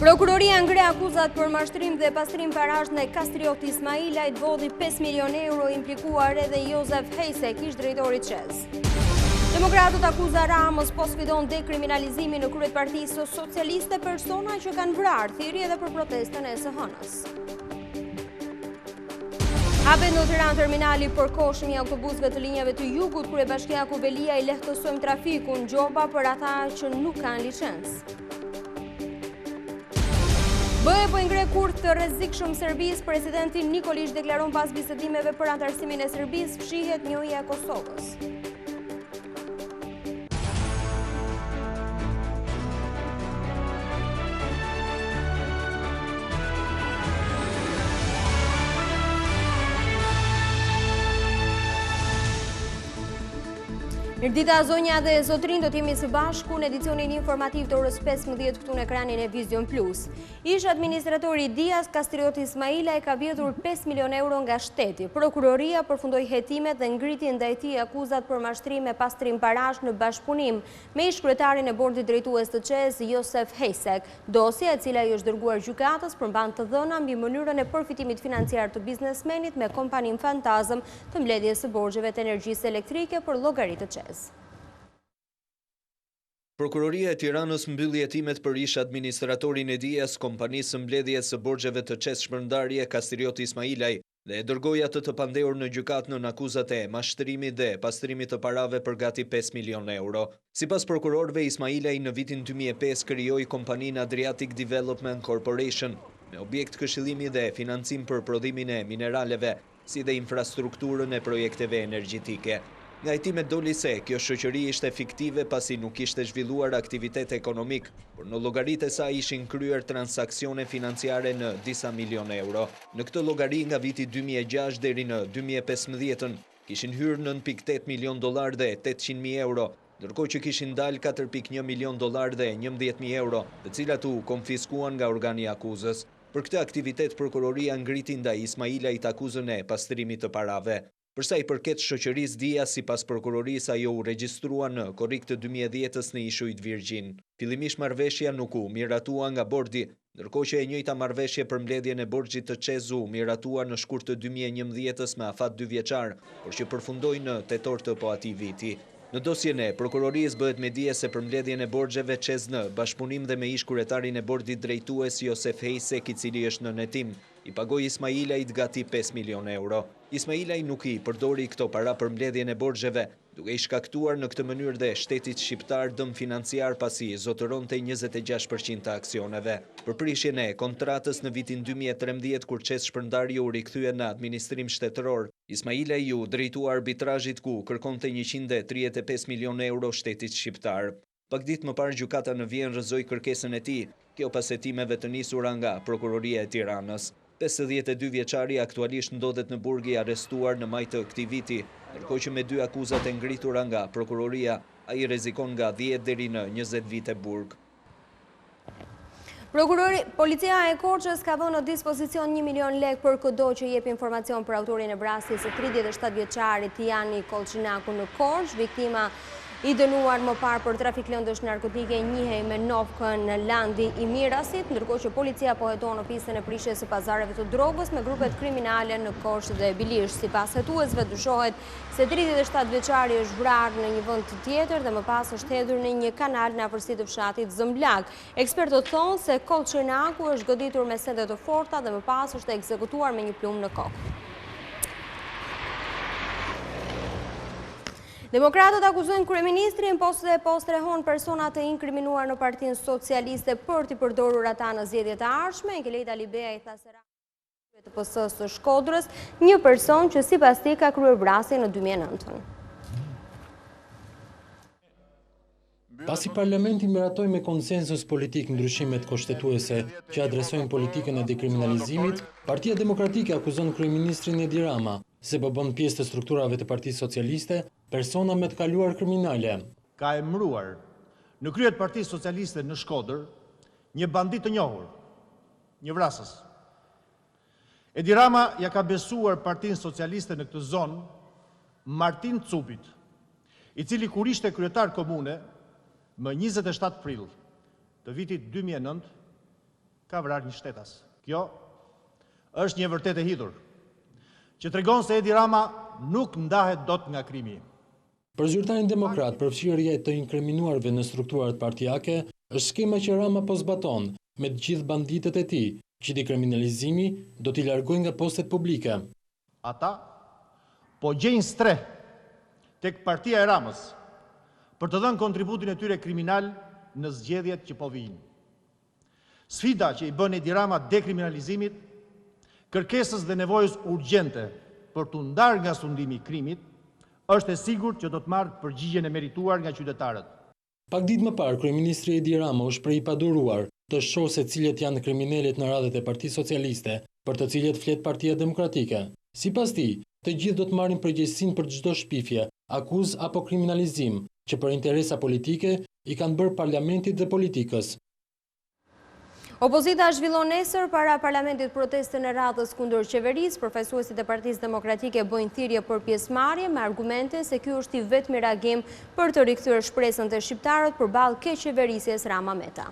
Prokuroria ngre akuzat për mashtrim dhe pastrim parash në Kastrioti Ismailajt, bodhi 5 milion euro, implikuar edhe Josef Hejsek, ish drejtori ÇEZ. Demokratët akuza Ramos po sfidon dekriminalizimin në kryet Partisë Socialiste, persona që kanë vrarë, thirrje edhe për protestën e SHN-s. Hapet në Tiranë terminali për koshëm i autobusëve të linjave të jugut, kryebashkiaku Velia i lehtësojmë trafikun, gjoba për ata që nuk kanë licencë. BE po i ngre kurth të rrezikshëm Serbisë, presidenti Nikolić deklaron pas bisedimeve për antarësimin e Serbisë, fshihet njëja e Kosovës. Mirdita zonja dhe zotrin, do t'jemi së bashku në edicionin informativ të orës 15 këtu në ekranin e Vision Plus. Ish administratori Dias Kastrioti Ismailaj ka vjedhur 5 milion euro nga shteti. Prokuroria përfundoi hetimet dhe ngriti ndaj tij akuzat për mashtrim e pastrim parash në bashkëpunim me ish kryetarin e bordit drejtues të ÇEZ Josef Hejsek. Dosja, e cila i është dërguar gjykatës, përmban të dhëna mbi mënyrën e përfitimit financiar të biznesmenit me kompanin fantazëm të mbledhjes së borxheve të energjisë elektrike për llogari të ÇEZ. Prokuroria e Tiranës mbylli hetimet për ish administratorin e Dias, kompanisë së mbledhjes së borxheve të ÇEZ shpërndarje Kastrioti Ismailaj, dhe e dërgoi atë të pandehur në gjykatë në akuzat e mashtrimit dhe pastrimit të parave për gati 5 milion euro. Sipas prokurorëve, Ismailaj në vitin 2005 krijoi kompaninë Adriatic Development Corporation me objekt këshillimi dhe financim për prodhimin e mineraleve, si dhe infrastrukturën e projekteve energjetike. Nga hetimet doli se kjo shoqëri ishte fiktive pasi nuk ishte zhvilluar aktivitet ekonomik, por në llogaritë e saj ishin kryer transaksione financiare në disa milion euro. Në këtë llogari nga viti 2006 deri në 2015 kishin hyrë $9.8 milion dhe 800.000 euro, ndërkohë që kishin dalë $4.1 milion dhe 11.000 euro, të cilat u konfiskuan nga organi akuzës. Për këtë aktivitet prokuroria ngriti ndaj Ismailajt akuzën e pastrimit të parave. Përsa i përket shoqërisë Dias, sipas prokurorisë, ajo u regjistrua në korrik të 2010-s në ishujt Virgjin. Fillimisht marrëveshja nuk u miratua nga bordi, ndërkohë që e njëjta marrëveshje për mbledhjen e borxhit të ÇEZ u miratua në shkurt të 2011-s me afat 2 vjeçar, por që përfundoi në tetor të atij viti. Në dosjen e prokurorisë bëhet me dije se për mbledhjen e borxheve ÇEZ në bashkëpunim dhe me ish kryetarin e bordit drejtues Josef Hejsek, i cili është në netim, i pagoi Ismailajt gati 5 milion euro. Ismailaj nuk i përdori këto para për mbledhjen e borxheve, duke i shkaktuar në këtë mënyrë dhe shtetit shqiptar dëm financiar pasi zotëronte 26% të aksioneve. Për prishjen e kontratës në vitin 2013, kur ÇEZ shpërndarje u rikthye në administrim shtetëror, Ismailaj ju drejtua arbitrazhit ku kërkonte 135 milion euro shtetit shqiptar. Pak ditë më parë gjykata në Vjen rrëzoi kërkesën e tij, kjo pas hetimeve të nisura nga Prokuroria e Tiranës. 52 vjeçari aktualisht ndodhet në burg i arrestuar në maj të këtij viti, ndërkohë që me 2 akuzat e ngritura nga prokuroria, ai rrezikon nga 10 deri në 20 vite burg. Policia e Korçës ka vënë në dispozicion 1 milion lek për kudo që jep informacion për autorin e vrasjes së 37 vjeçarit Jani Kolçinaku në Korçë. Viktima i dënuar më parë për trafik lëndësh narkotike njihej me nofkën në Landi i Mirasit, ndërkohë që policia po heton në pistën e prishjes së pazareve të drogës me grupet kriminale në Korçë dhe Bilish. Sipas hetuesve, dyshohet se 37 vjeçari është vrarë në një vend tjetër dhe më pas është hedhur në një kanal në afërsi të fshatit Zëmblak. Ekspertët thonë se Kolçinaku është goditur me sende të forta dhe më pas është ekzekutuar me një plumë në kokë. Demokratët akuzojnë kryeministrin po strehon persona të inkriminuar në Partinë Socialiste për t'i përdorur ata në zgjedhjet e ardhshme. Kelejta Libea i tha se të PS-së së Shkodrës, një person që sipas tij ka kryer vrasjen në 2009. Pasi parlamenti miratoi me konsensus politik ndryshimet kushtetuese që adresojnë politikën e dekriminalizimit, Partia Demokratike akuzon kryeministrin Edi Rama se po bën pjesë të strukturave të Partisë Socialiste persona me të kaluar kriminale. Ka emëruar në krye të Partisë Socialiste në Shkodër një bandit të njohur, një vrasës. Edi Rama ja ka besuar Partinë Socialiste në këtë zonë Martin Cupit, i cili kur ishte kryetar komune më 27 prill të vitit 2009 ka vrarë një shtetas. Kjo është një vërtet e hidhur, që tregon se Edi Rama nuk ndahet dot nga krimi. Për zyrtarin demokrat, përfshirja e të inkriminuarve në strukturat partijake është skema që Rama po zbaton me të gjithë banditët e tij, që di kriminalizimi do t'i largojë nga postet publike. Ata po gjejnë stre tek partia e Ramës për të dhënë kontributin e tyre kriminal në zgjedhjet që po vijnë. Sfida që i bën Edi Rama dekriminalizimit, kërkesës dhe nevojës urgjente për t'u ndarë nga sundimi i krimit, është e sigurt që do të marrë përgjigjen e merituar nga qytetarët. Pak ditë më parë, kryeministri Edi Rama u shpreh i paduruar të shohë se cilët janë kriminalet në radhët e Partisë Socialiste, për të cilët flet Partia Demokratike. Sipas tij, të gjithë do të marrin përgjegjësinë për çdo shpifje, akuzë apo kriminalizim që për interesa politike i kanë bërë parlamentit dhe politikës. Opozita zhvillon nesër para parlamentit protestën e radhës kundër qeverisë. Përfaqësuesit e Partisë Demokratike bëjnë thirrje për pjesëmarrje me argumente se ky është i vetmi reagim për të rikthyer shpresën të shqiptarët përballë keqeverisjes Rama-Meta.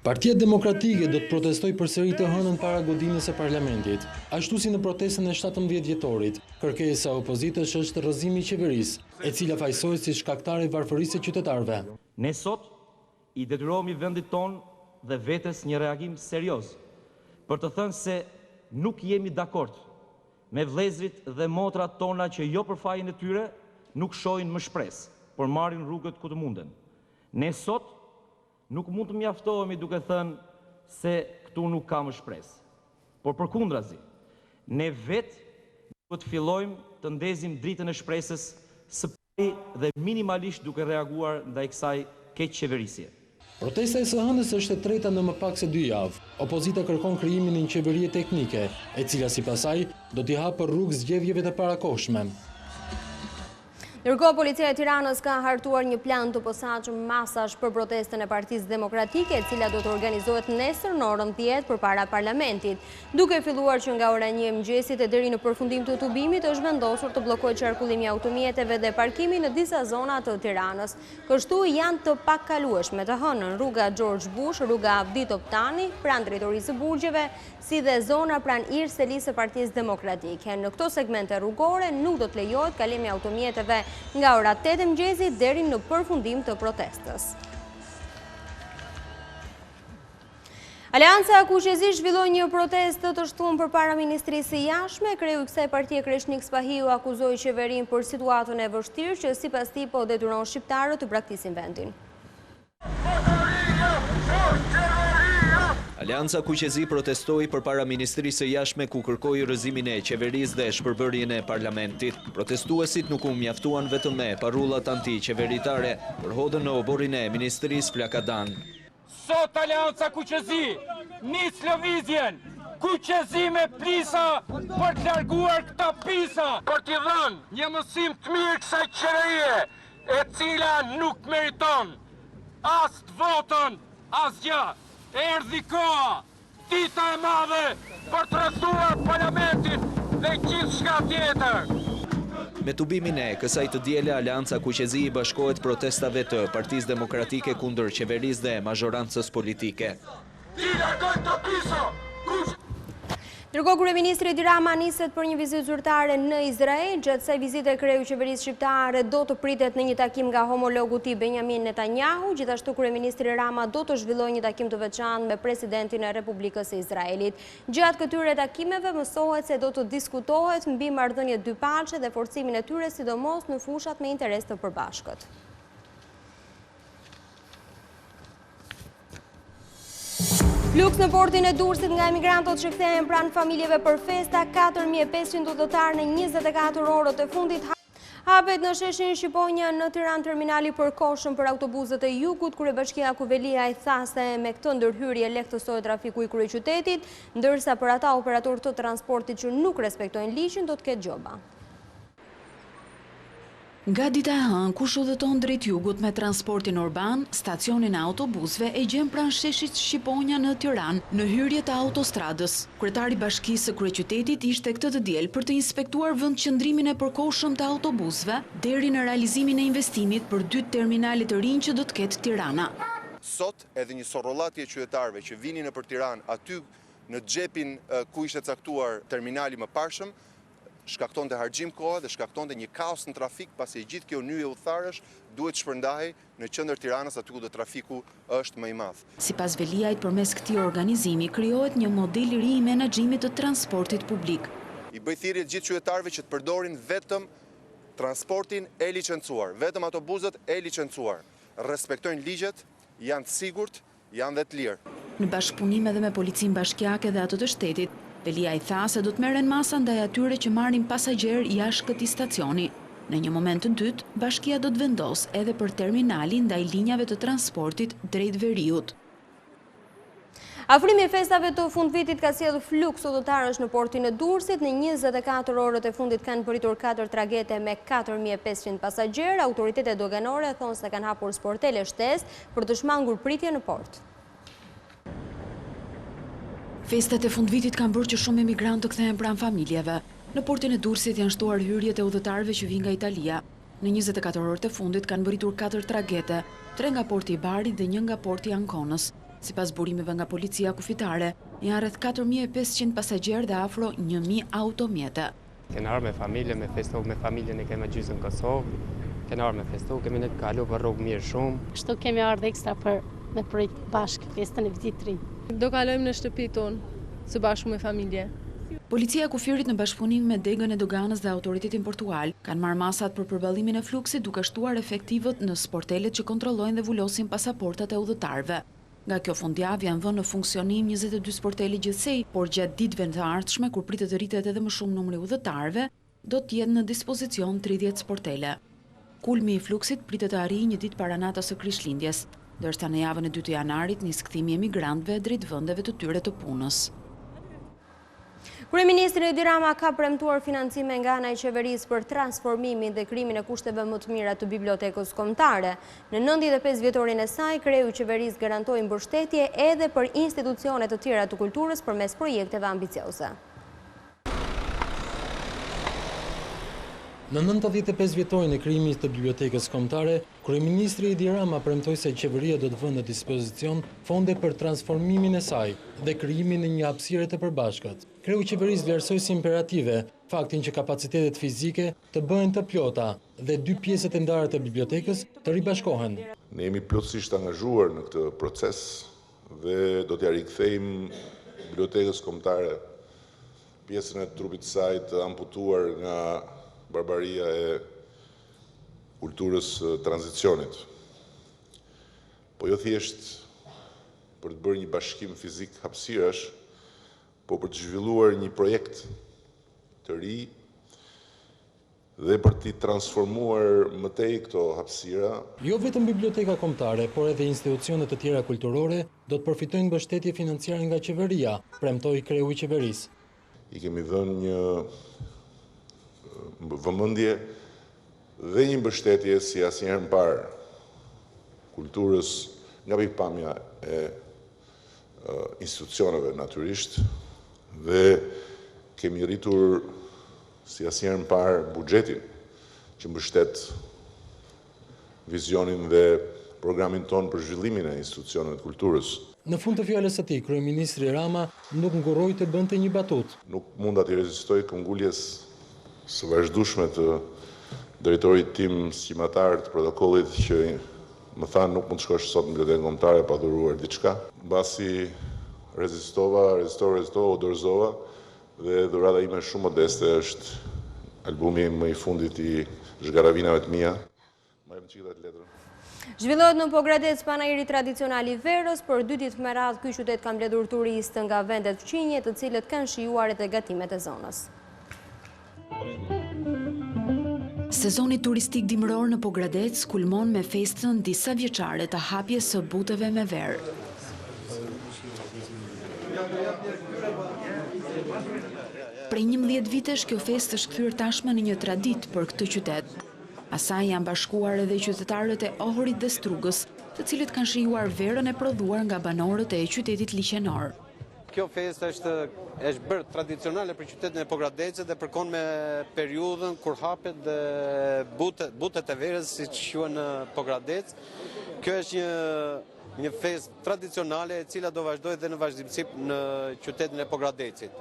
Partia Demokratike do të protestojë përsëri të hënën para godinës së parlamentit. Ashtu si në protestën e 17 vjetorit, kërkesa e opozitës është rrëzimi i qeverisë, e cila fajsohet si shkaktare e varfërisë së qytetarëve. Ne sot i detyrohemi vendit ton dhe vetes një reagim serioz për të thënë se nuk jemi dakord me vëllezërit dhe motrat tona që jo për fajin e tyre nuk shohin më shpresë, por marrin rrugët ku të munden. Ne sot nuk mund të mjaftohemi duke thënë se këtu nuk ka më shpresë, por përkundrazi, ne vetë duhet të fillojmë të ndezim dritën e shpresës së pari dhe minimalisht duke reaguar ndaj kësaj keqeverisje. Protesta e së hënës është e treta në më pak se 2 javë. Opozita kërkon krijimin e një qeverie teknike, e cila sipas saj do t'i hapë rrugë zgjedhjeve të parakohshme. Ndërkohë, policia e Tiranës ka hartuar një plan të posaçëm masash për protestën e Partisë Demokratike, e cila do të organizohet nesër në orën 10 përpara parlamentit. Duke filluar që nga ora 1 e mëngjesit e deri në përfundim të tubimit, është vendosur të bllokohet qarkullimi i automjeteve dhe parkimi në disa zona të Tiranës. Kështu janë të pakalueshme të hënën rruga George Bush, rruga Avdi Toptani, pranë drejtorisë së burgjeve, si dhe zona pranë Irselisë së Partisë Demokratike. Në këto segmente rrugore nuk do të lejohet kalimi i automjeteve nga ora 8 e mëngjesit deri në përfundim të protestës. Aleanca Kuqezi zhvilloi një protestë të shtunë përpara Ministrisë së Jashtme. Kreu i kësaj partie Kreshnik Spahiu akuzoi qeverinë për situatën e vështirë që sipas tij po detyron shqiptarët të braktisin vendin. Aleanca Kuqezi protestoi përpara Ministrisë së Jashtme ku kërkoi rrëzimin e qeverisë dhe shpërbërjen e parlamentit. Protestuesit nuk u mjaftuan vetëm me parullat anti-qeveritare, por hodhën në oborrin e Ministrisë Flakadan. Sot Aleanca Kuqezi nis lëvizjen, Kuqezi me plisa për të larguar këta pisa, për t'i dhënë një mësim të mirë kësaj qeverie, e cila nuk meriton as të votën, as gjë. Erdhi koha, dita e madhe për të rrethuar parlamentin dhe gjithçka tjetër. Me tubimin e kësaj të diele, Aleanca Kuqezi i bashkohet protestave të Partisë Demokratike kundër qeverisë dhe mazhorancës politike. Ti largoj të piso! Ndërkohë, kryeministri Edi Rama niset për një vizitë zyrtare në Izrael. Gjatë kësaj vizite, kreu i qeverisë shqiptare do të pritet në një takim nga homologu i tij Benjamin Netanyahu. Gjithashtu, kryeministri Rama do të zhvillojë një takim të veçantë me presidentin e Republikës së Izraelit. Gjatë këtyre takimeve mësohet se do të diskutohet mbi marrëdhëniet dypaqe dhe forcimin e tyre, sidomos në fushat me interes të përbashkët. Fluks në portin e Durrësit nga emigrantët që kthehen pranë familjeve për festa, 4500 udhëtar në 24 orët e fundit. Hapet në sheshin Shqiponja në Tiranë terminali përkohshëm për autobusët e jugut. Kryebashkia Kuvelia i tha se me këtë ndërhyrje lehtësohet trafiku i kryeqytetit, ndërsa për ata operatorë të transportit që nuk respektojnë ligjin do të ketë gjoba. Nga dita e hënë, kush udhëton drejt jugut me transportin urban, stacionin e autobusëve e gjen pranë sheshit Shqiponja në Tiranë, në hyrje të autostradës. Kryetari i Bashkisë së Kryeqytetit ishte këtë të diel për të inspektuar vendqëndrimin e përkohshëm të autobusëve deri në realizimin e investimit për 2 terminale të rinj që do të ketë Tirana. sot edhe një sorollatje qytetarëve që vinin nëpër Tiranë aty në xhepin ku ishte caktuar terminali më parshëm, shkaktonte harxhim kohe dhe shkaktonte një kaos në trafik, pasi gjithë kjo nyje udhëtarësh duhet shpërndahej në qendër Tiranës aty ku do trafiku është më i madh. Sipas Veliajt, përmes këtij organizimi krijohet një model i ri i menaxhimit të transportit publik. I bëj thirrje gjithë qytetarëve që të përdorin vetëm transportin e licencuar, vetëm autobusët e licencuar. Respektojnë ligjet, janë të sigurt, janë dhe të lirë. Në bashkëpunim edhe me policinë bashkiake dhe ato të shtetit, Veliaj tha se do të merren masa ndaj atyre që marrin pasagjerë jashtë këtij stacioni. Në një moment të dytë, bashkia do të vendos edhe për terminalin ndaj linjave të transportit drejt Veriut. Afrimi i festave të fundvitit ka sjellë fluks udhëtarësh në portin e Durrësit. Në 24 orët e fundit kanë përitur 4 tragete me 4500 pasagjerë. Autoritetet doganore thonë se kanë hapur sportele shtesë për të shmangur pritje në port. Festat e fundvitit kanë bërë që shumë emigrantë të kthehen pranë familjeve. Në portin e Durrësit janë shtuar hyrjet e udhëtarëve që vinë nga Italia. Në 24 orët e fundit kanë bëritur 4 tragete, 3 nga porti i Barit dhe 1 nga porti i Ankonës. Sipas burimeve nga policia kufitare, janë rreth 4500 pasagjerë dhe afro 1000 automjete. Kenë ardhur me familje, me festu me familjen e kemë gjysmë në Kosovë. Kenë ardhur me festu, kemi ne kalu për rrugë mirë shumë. Kështu kemi ardhur ekstra për me prit bashkë festën e vitit të ri. Do kalojmë në shtëpi tonë, së bashku me familje. Policia e kufirit në bashkëpunim me degën e doganës dhe autoritetin portual kanë marrë masat për përballimin e fluksit duke shtuar efektivët në sportelet që kontrollojnë dhe vulosin pasaportat e udhëtarëve. Nga kjo fundjavë janë vënë në funksionim 22 sportele gjithsej, por gjatë ditëve të ardhshme kur pritet të rritet edhe më shumë numri udhëtarëve, do të jenë në dispozicion 30 sportele. Kulmi i fluksit pritet të arrijë një ditë para natës së Krishtlindjes, ndërsa në javën e 2 të janarit nis kthimi i emigrantëve drejt vendeve të tyre të punës. Kryeministri Edi Rama ka premtuar financime nga ana e qeverisë për transformimin dhe krijimin e kushteve më të mira të bibliotekës kombëtare. Në 95 vjetorin e saj, kreu i qeverisë garantoi mbështetje edhe për institucione të tjera të kulturës përmes projekteve ambicioze. Në 95 vjetorin e krijimit të bibliotekës kombëtare, kryeministri Edi Rama premtoi se qeveria do të vënë në dispozicion fonde për transformimin e saj dhe krijimin e një hapësire të përbashkët. Kreu i qeverisë vlerësoi si imperative faktin që kapacitetet fizike të bëhen të plota dhe 2 pjesët e ndara të bibliotekës të ribashkohen. Ne jemi plotësisht angazhuar në këtë proces dhe do t'ja rikthejmë bibliotekës kombëtare pjesën e trupit të saj të amputuar nga barbaria e kulturës tranzicionit. Po jo thjesht për të bërë një bashkim fizik hapësirash, po për të zhvilluar një projekt të ri dhe për t'i transformuar mëtej këto hapësira. Jo vetëm biblioteka kombëtare, por edhe institucionet të tjera kulturore do të përfitojnë mbështetje financiare nga qeveria, premtoi kreu i qeverisë. I kemi dhënë një vëmendje dhe një mbështetje si asnjëherë më parë kulturës nga pikpamja e institucioneve natyrisht dhe kemi rritur si asnjëherë më parë buxhetin që mbështet vizionin dhe programin ton për zhvillimin e institucioneve të kulturës. Në fund të fjalës së tij, kryeministri Rama nuk nguroi të bënte një batut. Nuk mund t'i rezistoj këmbguljes së vazhdueshme të drejtorit tim sqimatar të protokollit që më thanë nuk mund të shkosh sot në bibliotekën kombëtare pa dhuruar diçka. Mbasi rezistova, u dorëzova dhe dhurata ime shumë modeste është albumi më i fundit i zhgaravinave të mia. Marrim çikë të letrën. Zhvillohet në Pogradec panajiri tradicional i verës, për 2 ditë me radhë ky qytet ka mbledhur turistë nga vendet fqinje, të cilët kanë shijuar edhe gatimet e zonës. Sezoni turistik dimëror në Pogradec kulmon me festën disa vjeçare të hapjes së buteve me verë. Prej 11 vitesh kjo festë është kthyer tashmë në një traditë për këtë qytet. Asaj janë bashkuar edhe qytetarët e Ohrit dhe Strugës, të cilët kanë shijuar verën e prodhuar nga banorët e qytetit liqenor. Kjo festë është bërë tradicionale për qytetin e Pogradecit dhe përkon me periudhën kur hapet dhe butet e verës, si që quhen në Pogradec. Kjo është një festë tradicionale e cila do vazhdoj dhe në vazhdimësi në qytetin e Pogradecit.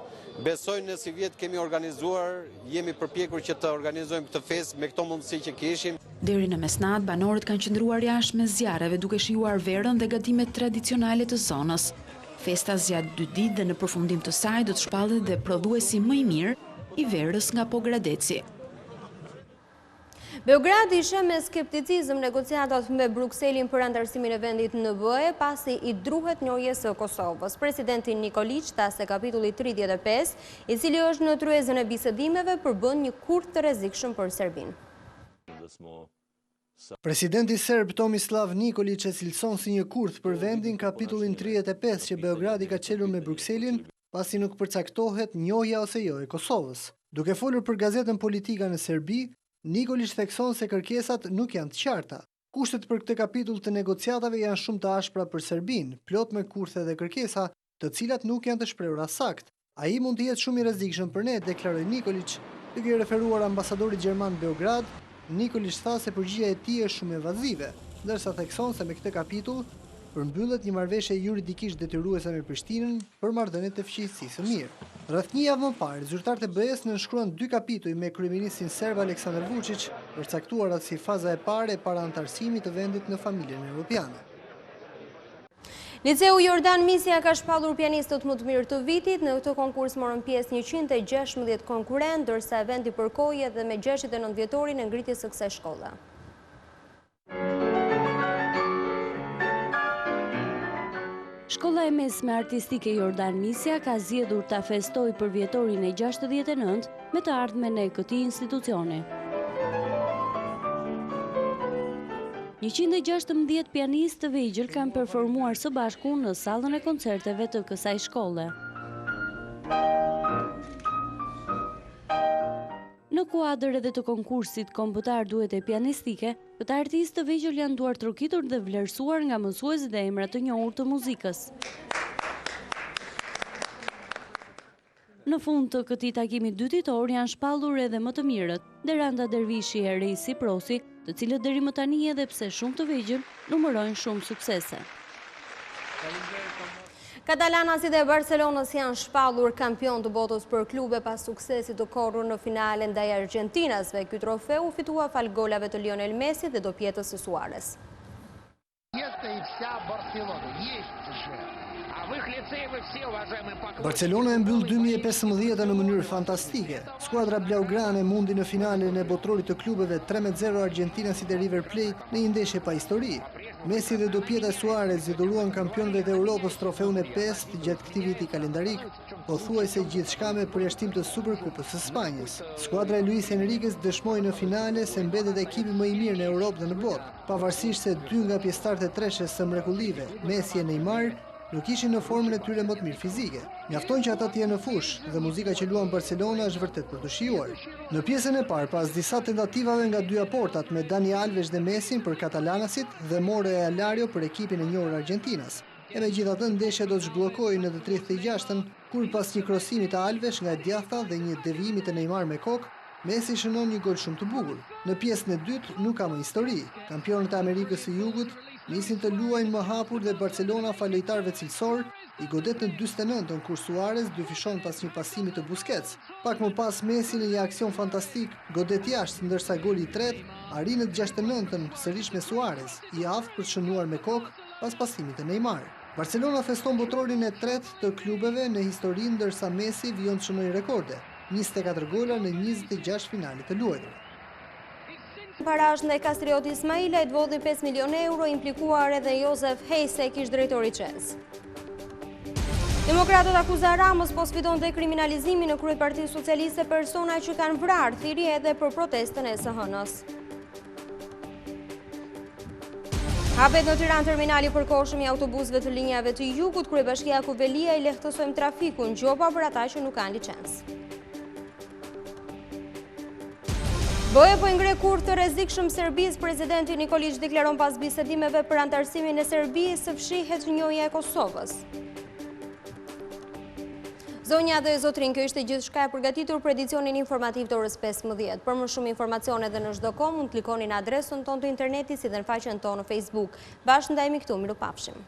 Besoj në si vjetë kemi organizuar, jemi përpjekur që të organizojmë këtë festë me këto mundësi që kishim. Deri në mesnat, banorët kanë qëndruar jashtë me zjarreve duke shijuar verën dhe gatimet tradicionale të zonës. Festa zgjat 2 ditë dhe në përfundim të saj do të shpallet dhe prodhuesi më i mirë i verës nga Pogradeci. Beogradi ishe me skepticizëm negociatat me Brukselin për antarësimin e vendit në BE pasi i druhet njojës së Kosovës. Presidenti Nikolić tha se kapitulli 35, i cili është në tryezën e bisedimeve, përbën një kurth të rrezikshëm për Serbinë. Presidenti serb Tomislav Nikolić e cilëson si një kurth për vendin kapitullin 35 që Beogradi ka qelur me Brukselin pasi nuk përcaktohet njohja ose jo e Kosovës. Duke folur për gazetën Politika në Serbi, Nikolić thekson se kërkesat nuk janë të qarta. Kushtet për këtë kapitull të negociatave janë shumë të ashpra për Serbinë, plot me kurthe dhe kërkesa, të cilat nuk janë të shprehura sakt. Ai mund të jetë shumë i rrezikshëm për ne, deklaroi Nikolić, duke referuar ambasadorit gjerman në Beograd. Nikolić tha se përgjigjja e tij është shumë evazive, ndërsa thekson se me këtë kapitull përmbyllet një marrëveshje juridikisht detyruese me Prishtinën për marrëdhëniet e fqinjësisë së mirë. Rreth një javë më parë, zyrtarët e BE-s nënshkruan 2 kapituj me kryeministin serb Aleksandar Vučić, përcaktuarat si faza e parë e paraantarësimit të vendit në familjen evropiane. Liceu Jordan Misja ka shpallur pianistët më të mirë të vitit. Në këtë konkurs morën pjesë 116 konkurrentë, ndërsa eventi përkoi edhe me 69 vjetorin e ngritjes së kësaj shkolle. Shkolla e mesme artistike Jordan Misja ka zgjedhur ta festoj për vjetorin e 69 me të ardhmen e këtij institucioni. 116 pianistë të vegjël kanë performuar së bashku në sallën e koncerteve të kësaj shkolle. Në kuadër edhe të konkursit kombëtar duhet e pianistike, këta artistë të vegjël janë duar trokitur dhe vlerësuar nga mësues dhe emra të njohur të muzikës. Në fund të këtij takimi dytitor janë shpallur edhe më të mirët, Deranda Dervishi e Reisi Prosi, të cilët deri më tani edhe pse shumë të vegjël numërojnë shumë suksese. Katalanasi dhe Barcelonës janë shpallur kampion të botës për klube pas suksesit të korrur në finale ndaj Argentinasve. Ky trofeu u fitua fal golave të Lionel Messi dhe dopjetës së Suarez. Barcelona e mbyll 2015 në mënyrë fantastike. Skuadra blaugrane mundi në finalen e botrorit të klubeve 3-0 Argentinasit e River Plate në një ndeshje pa histori. Messi dhe dopjeta e Suarez i dhuruan kampionëve të Europës trofeun e 5 gjatë këtij viti kalendarik, pothuajse gjithçka me përjashtim të Superkupës së Spanjës. Skuadra e Luis Enriquez dëshmoi në finale se mbetet ekipi më i mirë në Europë dhe në botë, pavarësisht se 2 nga pjesëtarët e treshes së mrekullive, Messi e Neymar, nuk ishin në formën e tyre më të mirë fizike. Mjafton që ata të jenë në fushë dhe muzika që luan Barcelona është vërtet për të shijuar. Në pjesën e parë, pas disa tentativave nga 2 aportat me Dani Alves dhe Messi për katalanasit dhe More e Alario për ekipin e njohur Argentinas. E megjithatë ndeshja do të zhbllokojë në të 36-ën kur pas një krosimi të Alves nga djatha dhe një devijimi të Neymar me kokë, Messi shënon një gol shumë të bukur. Në pjesën e dytë nuk ka më histori. Kampionët e Amerikës së Jugut nisin të luajnë më hapur dhe Barcelona falojtarëve cilësor i godet në 49-ën kur Suarez dyfishon pas një pasimi të Busquets. Pak më pas Messi në një aksion fantastik godet jashtë, ndërsa goli i tretë arrin në 69-ën sërish me Suarez, i aftë për të shënuar me kokë pas pasimit të Neymar. Barcelona feston botrorin e tretë të klubeve në histori, ndërsa Messi vijon të shënojë rekorde, 24 gola në 26 finale të luajtura. Parash ndaj Kastrioti Ismailajt vodhi 5 milion euro, implikuar edhe Josef Hejsek, ish drejtori QES. Demokratët akuzojnë Ramës po sfidon dekriminalizimin në kryepartisë socialiste persona që kanë vrarë, thiri edhe për protestën e SHN-s. Hapet në Tiranë terminali përkohshëm i autobusëve të linjave të Jugut, kryebashkia Kuvelia i lehtësojmë trafikun, gjoba për ata që nuk kanë licencë. BE po i ngre kurth të rrezikshëm Serbisë. Presidenti Nikolić deklaron pas bisedimeve për antarësimin e Serbisë se fshihet njohja e Kosovës. Zonja dhe zotrin, kjo ishte gjithçka e përgatitur për edicionin informativ të orës 15. Për më shumë informacione dhe në çdo kohë mund të klikoni në adresën tonë të internetit si dhe në faqen tonë në Facebook. Bashkë ndajemi këtu, mirupafshim.